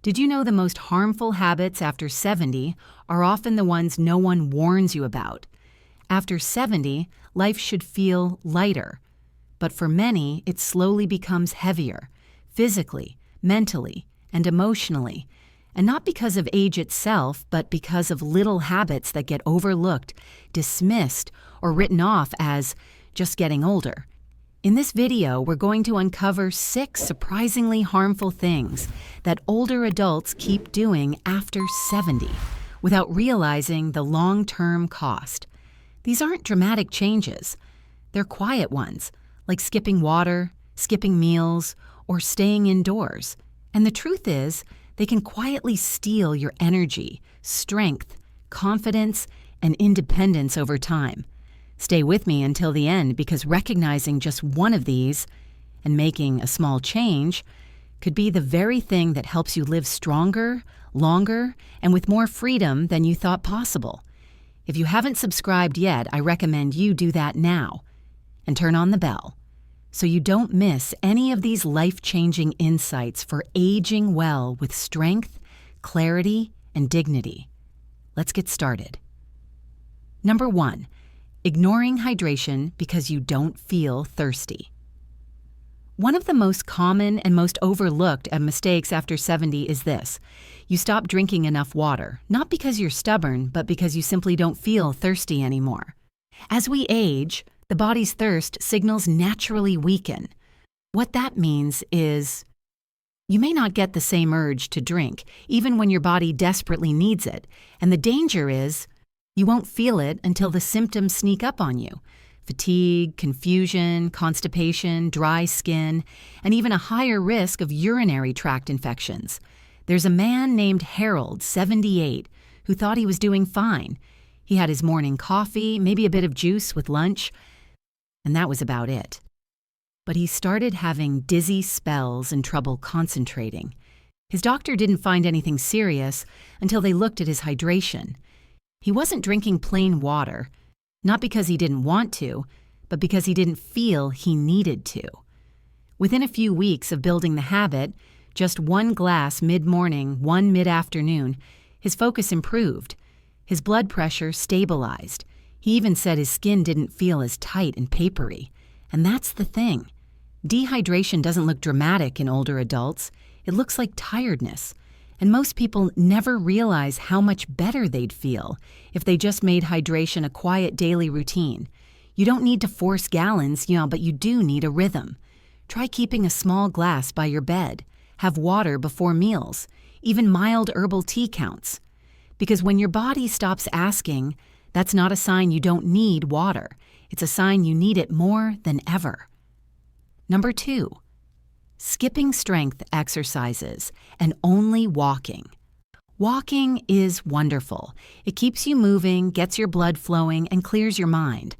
Did you know the most harmful habits after 70 are often the ones no one warns you about? After 70, life should feel lighter. But for many, it slowly becomes heavier, physically, mentally, and emotionally. And not because of age itself, but because of little habits that get overlooked, dismissed, or written off as just getting older. In this video, we're going to uncover 6 surprisingly harmful things that older adults keep doing after 70 without realizing the long-term cost. These aren't dramatic changes. They're quiet ones, like skipping water, skipping meals, or staying indoors. And the truth is, they can quietly steal your energy, strength, confidence, and independence over time. Stay with me until the end, because recognizing just one of these and making a small change could be the very thing that helps you live stronger, longer, and with more freedom than you thought possible. If you haven't subscribed yet, I recommend you do that now and turn on the bell so you don't miss any of these life-changing insights for aging well with strength, clarity, and dignity. Let's get started. Number 1. Ignoring hydration because you don't feel thirsty. One of the most common and most overlooked mistakes after 70 is this. You stop drinking enough water, not because you're stubborn, but because you simply don't feel thirsty anymore. As we age, the body's thirst signals naturally weaken. What that means is you may not get the same urge to drink, even when your body desperately needs it, and the danger is you won't feel it until the symptoms sneak up on you. Fatigue, confusion, constipation, dry skin, and even a higher risk of urinary tract infections. There's a man named Harold, 78, who thought he was doing fine. He had his morning coffee, maybe a bit of juice with lunch, and that was about it. But he started having dizzy spells and trouble concentrating. His doctor didn't find anything serious until they looked at his hydration. He wasn't drinking plain water, not because he didn't want to, but because he didn't feel he needed to. Within a few weeks of building the habit, just 1 glass mid-morning, 1 mid-afternoon, his focus improved. His blood pressure stabilized. He even said his skin didn't feel as tight and papery. And that's the thing. Dehydration doesn't look dramatic in older adults. It looks like tiredness. And most people never realize how much better they'd feel if they just made hydration a quiet daily routine. You don't need to force gallons, but you do need a rhythm. Try keeping a small glass by your bed. Have water before meals. Even mild herbal tea counts. Because when your body stops asking, that's not a sign you don't need water. It's a sign you need it more than ever. Number 2. Skipping strength exercises and only walking. Walking is wonderful. It keeps you moving, gets your blood flowing, and clears your mind.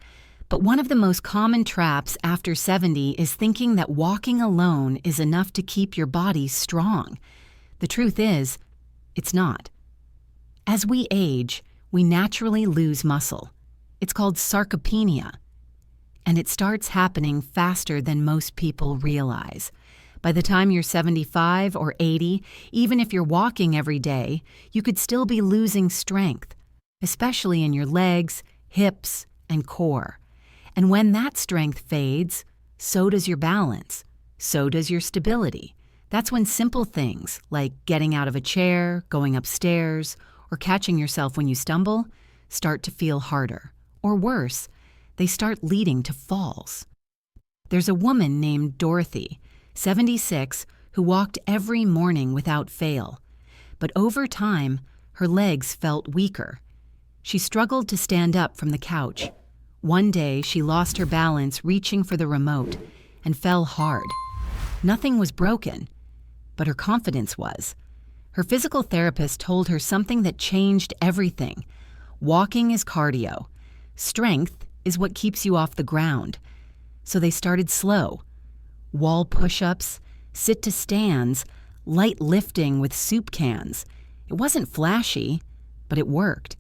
But one of the most common traps after 70 is thinking that walking alone is enough to keep your body strong. The truth is, it's not. As we age, we naturally lose muscle. It's called sarcopenia, and it starts happening faster than most people realize. By the time you're 75 or 80, even if you're walking every day, you could still be losing strength, especially in your legs, hips, and core. And when that strength fades, so does your balance, so does your stability. That's when simple things like getting out of a chair, going upstairs, or catching yourself when you stumble start to feel harder. Or worse, they start leading to falls. There's a woman named Dorothy, 76, who walked every morning without fail. But over time, her legs felt weaker. She struggled to stand up from the couch. One day, she lost her balance reaching for the remote and fell hard. Nothing was broken, but her confidence was. Her physical therapist told her something that changed everything. Walking is cardio. Strength is what keeps you off the ground. So they started slow. Wall push-ups, sit-to-stands, light lifting with soup cans. It wasn't flashy, but it worked.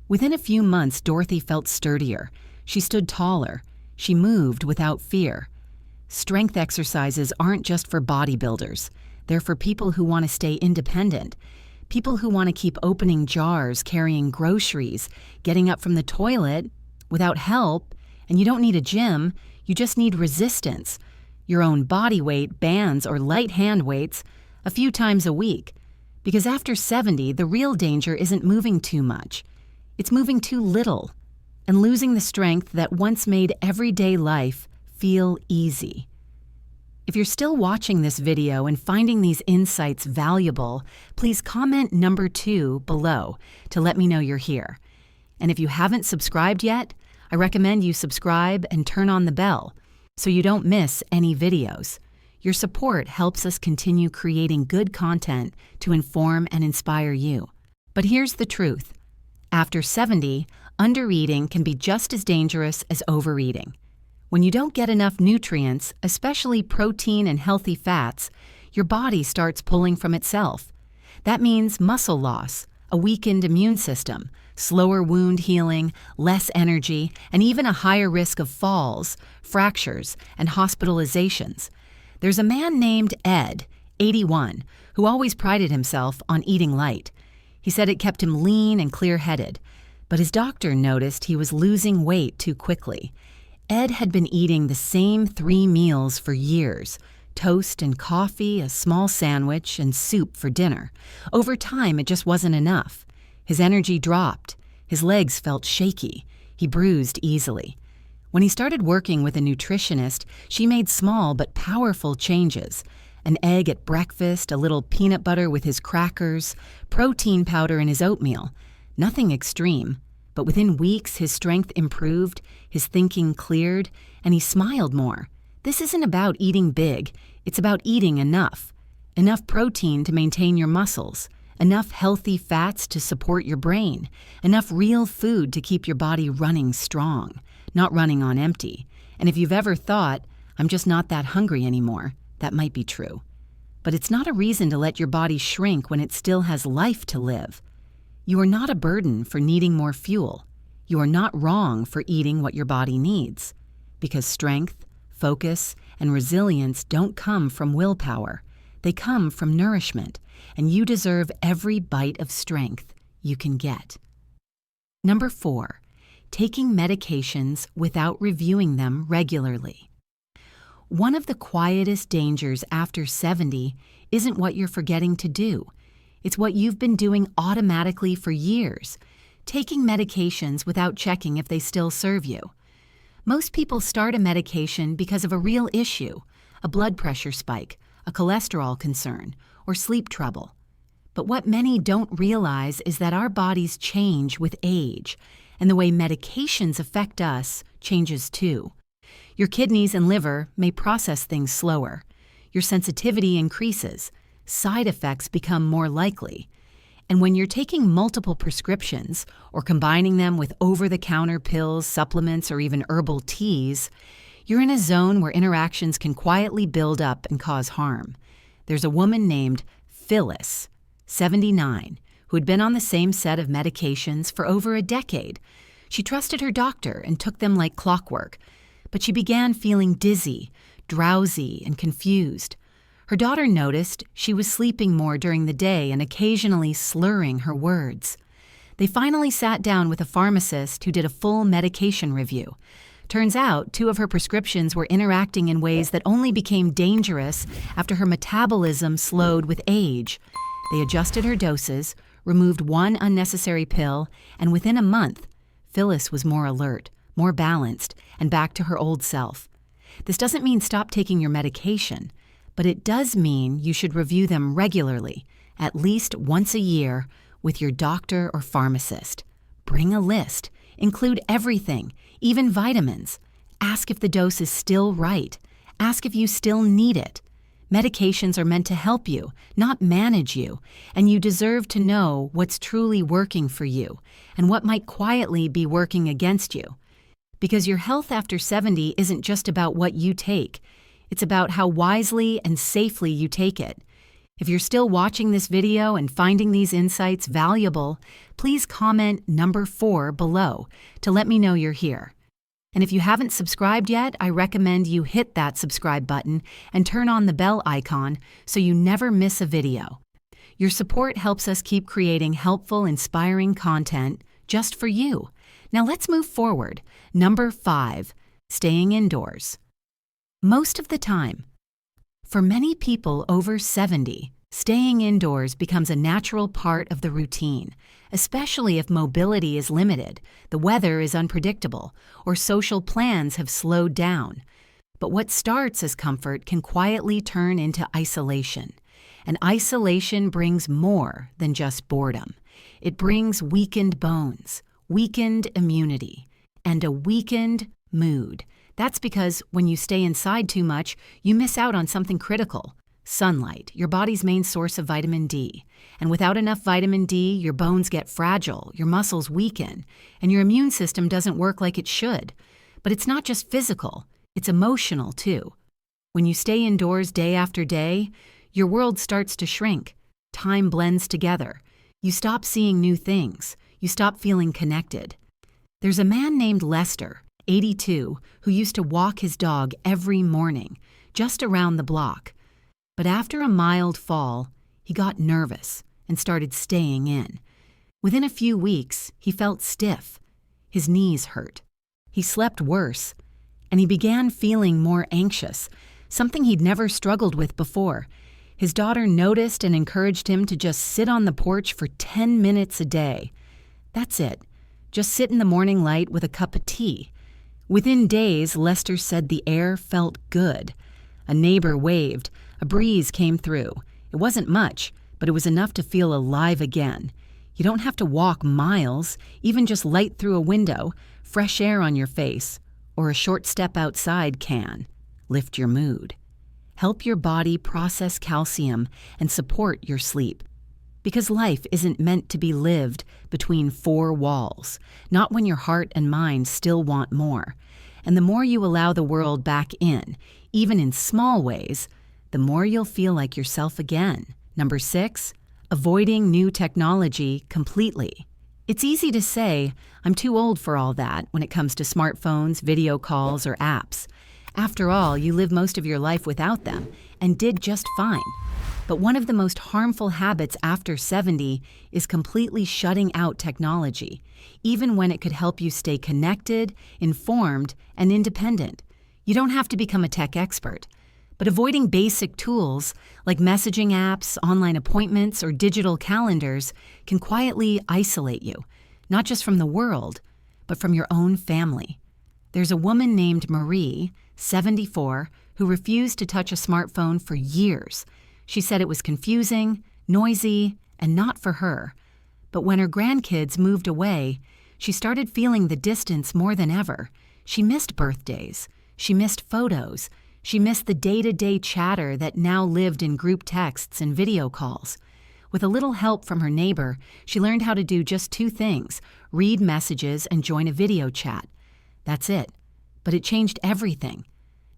Within a few months, Dorothy felt sturdier. She stood taller. She moved without fear. Strength exercises aren't just for bodybuilders. They're for people who want to stay independent, people who want to keep opening jars, carrying groceries, getting up from the toilet without help, and you don't need a gym, you just need resistance, your own body weight, bands, or light hand weights a few times a week. Because after 70, the real danger isn't moving too much. It's moving too little and losing the strength that once made everyday life feel easy. If you're still watching this video and finding these insights valuable, please comment number 2 below to let me know you're here. And if you haven't subscribed yet, I recommend you subscribe and turn on the bell so you don't miss any videos. Your support helps us continue creating good content to inform and inspire you. But here's the truth. After 70, undereating can be just as dangerous as overeating. When you don't get enough nutrients, especially protein and healthy fats, your body starts pulling from itself. That means muscle loss, a weakened immune system, slower wound healing, less energy, and even a higher risk of falls, fractures, and hospitalizations. There's a man named Ed, 81, who always prided himself on eating light. He said it kept him lean and clear-headed, but his doctor noticed he was losing weight too quickly. Ed had been eating the same 3 meals for years: toast and coffee, a small sandwich, and soup for dinner. Over time, it just wasn't enough. His energy dropped. His legs felt shaky. He bruised easily. When he started working with a nutritionist, she made small but powerful changes. An egg at breakfast, a little peanut butter with his crackers, protein powder in his oatmeal. Nothing extreme, but within weeks his strength improved, his thinking cleared, and he smiled more. This isn't about eating big, it's about eating enough. Enough protein to maintain your muscles, enough healthy fats to support your brain, enough real food to keep your body running strong, not running on empty. And if you've ever thought, I'm just not that hungry anymore, that might be true. But it's not a reason to let your body shrink when it still has life to live. You are not a burden for needing more fuel. You are not wrong for eating what your body needs. Because strength, focus, and resilience don't come from willpower. They come from nourishment, and you deserve every bite of strength you can get. Number 4, taking medications without reviewing them regularly. One of the quietest dangers after 70 isn't what you're forgetting to do. It's what you've been doing automatically for years, taking medications without checking if they still serve you. Most people start a medication because of a real issue, a blood pressure spike, a cholesterol concern, or sleep trouble. But what many don't realize is that our bodies change with age, and the way medications affect us changes too. Your kidneys and liver may process things slower. Your sensitivity increases. Side effects become more likely. And when you're taking multiple prescriptions or combining them with over-the-counter pills, supplements, or even herbal teas, you're in a zone where interactions can quietly build up and cause harm. There's a woman named Phyllis, 79, who had been on the same set of medications for over a decade. She trusted her doctor and took them like clockwork, but she began feeling dizzy, drowsy, and confused. Her daughter noticed she was sleeping more during the day and occasionally slurring her words. They finally sat down with a pharmacist who did a full medication review. Turns out 2 of her prescriptions were interacting in ways that only became dangerous after her metabolism slowed with age. They adjusted her doses, removed 1 unnecessary pill, and within a month, Phyllis was more alert, more balanced, and back to her old self. This doesn't mean stop taking your medication, but it does mean you should review them regularly, at least once a year, with your doctor or pharmacist. Bring a list. Include everything, even vitamins. Ask if the dose is still right. Ask if you still need it. Medications are meant to help you, not manage you, and you deserve to know what's truly working for you and what might quietly be working against you. Because your health after 70 isn't just about what you take. It's about how wisely and safely you take it. If you're still watching this video and finding these insights valuable, please comment number 4 below to let me know you're here. And if you haven't subscribed yet, I recommend you hit that subscribe button and turn on the bell icon so you never miss a video. Your support helps us keep creating helpful, inspiring content just for you. Now let's move forward. Number 5, staying indoors. Most of the time, for many people over 70, staying indoors becomes a natural part of the routine, especially if mobility is limited, the weather is unpredictable, or social plans have slowed down. But what starts as comfort can quietly turn into isolation. And isolation brings more than just boredom. It brings weakened bones, weakened immunity, and a weakened mood. That's because when you stay inside too much, you miss out on something critical. Sunlight, your body's main source of vitamin D. And without enough vitamin D, your bones get fragile, your muscles weaken, and your immune system doesn't work like it should. But it's not just physical, it's emotional too. When you stay indoors day after day, your world starts to shrink. Time blends together. You stop seeing new things. You stop feeling connected. There's a man named Lester, 82, who used to walk his dog every morning, just around the block. But after a mild fall, he got nervous and started staying in. Within a few weeks, he felt stiff. His knees hurt. He slept worse, and he began feeling more anxious, something he'd never struggled with before. His daughter noticed and encouraged him to just sit on the porch for 10 minutes a day. That's it. Just sit in the morning light with a cup of tea. Within days, Lester said the air felt good. A neighbor waved. A breeze came through. It wasn't much, but it was enough to feel alive again. You don't have to walk miles, even just light through a window, fresh air on your face, or a short step outside can lift your mood. Help your body process calcium and support your sleep. Because life isn't meant to be lived between four walls, not when your heart and mind still want more. And the more you allow the world back in, even in small ways, the more you'll feel like yourself again. Number 6, avoiding new technology completely. It's easy to say, I'm too old for all that when it comes to smartphones, video calls, or apps. After all, you live most of your life without them and did just fine. But one of the most harmful habits after 70 is completely shutting out technology, even when it could help you stay connected, informed, and independent. You don't have to become a tech expert. But avoiding basic tools like messaging apps, online appointments, or digital calendars can quietly isolate you, not just from the world, but from your own family. There's a woman named Marie, 74, who refused to touch a smartphone for years. She said it was confusing, noisy, and not for her. But when her grandkids moved away, she started feeling the distance more than ever. She missed birthdays. She missed photos. She missed the day-to-day chatter that now lived in group texts and video calls. With a little help from her neighbor, she learned how to do just 2 things: read messages and join a video chat. That's it. But it changed everything.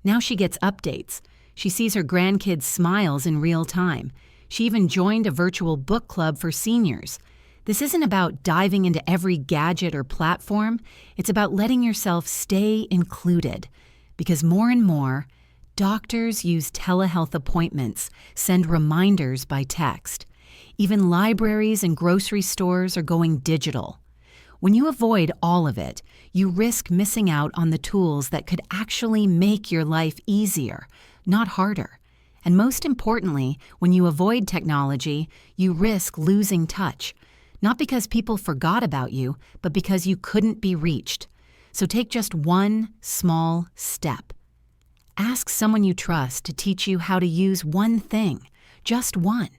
Now she gets updates. She sees her grandkids' smiles in real time. She even joined a virtual book club for seniors. This isn't about diving into every gadget or platform. It's about letting yourself stay included. Because more and more, doctors use telehealth appointments, send reminders by text. Even libraries and grocery stores are going digital. When you avoid all of it, you risk missing out on the tools that could actually make your life easier, not harder. And most importantly, when you avoid technology, you risk losing touch. Not because people forgot about you, but because you couldn't be reached. So take just one small step. Ask someone you trust to teach you how to use one thing, just one.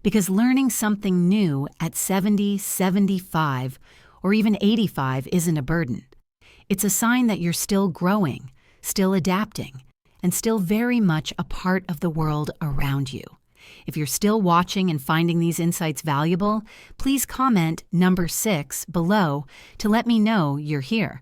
Because learning something new at 70, 75, or even 85 isn't a burden. It's a sign that you're still growing, still adapting, and still very much a part of the world around you. If you're still watching and finding these insights valuable, please comment number 6 below to let me know you're here.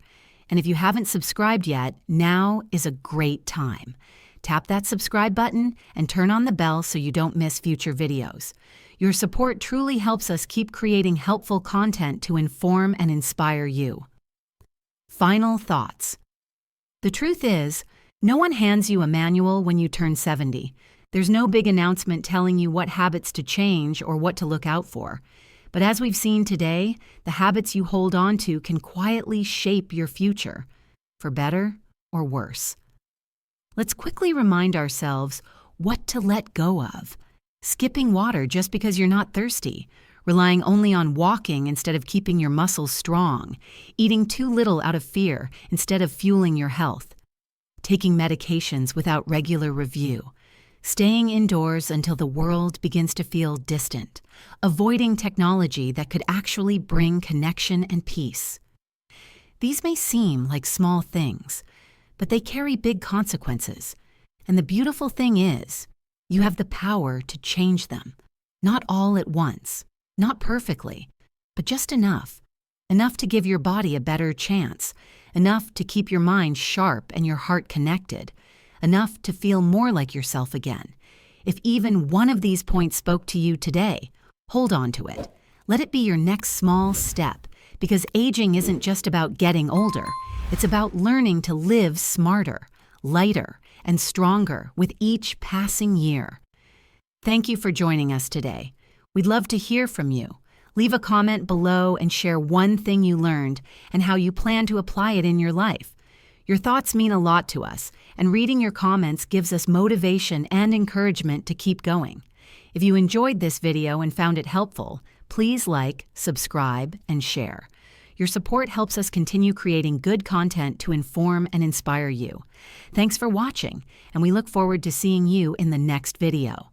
And if you haven't subscribed yet, now is a great time. Tap that subscribe button and turn on the bell so you don't miss future videos. Your support truly helps us keep creating helpful content to inform and inspire you. Final thoughts. The truth is, no one hands you a manual when you turn 70. There's no big announcement telling you what habits to change or what to look out for. But as we've seen today, the habits you hold on to can quietly shape your future, for better or worse. Let's quickly remind ourselves what to let go of. Skipping water just because you're not thirsty, relying only on walking instead of keeping your muscles strong, eating too little out of fear instead of fueling your health, taking medications without regular review, staying indoors until the world begins to feel distant, avoiding technology that could actually bring connection and peace. These may seem like small things, but they carry big consequences. And the beautiful thing is, you have the power to change them. Not all at once, not perfectly, but just enough. Enough to give your body a better chance. Enough to keep your mind sharp and your heart connected. Enough to feel more like yourself again. If even one of these points spoke to you today, hold on to it. Let it be your next small step, because aging isn't just about getting older. It's about learning to live smarter, lighter, and stronger with each passing year. Thank you for joining us today. We'd love to hear from you. Leave a comment below and share one thing you learned and how you plan to apply it in your life. Your thoughts mean a lot to us, and reading your comments gives us motivation and encouragement to keep going. If you enjoyed this video and found it helpful, please like, subscribe, and share. Your support helps us continue creating good content to inform and inspire you. Thanks for watching, and we look forward to seeing you in the next video.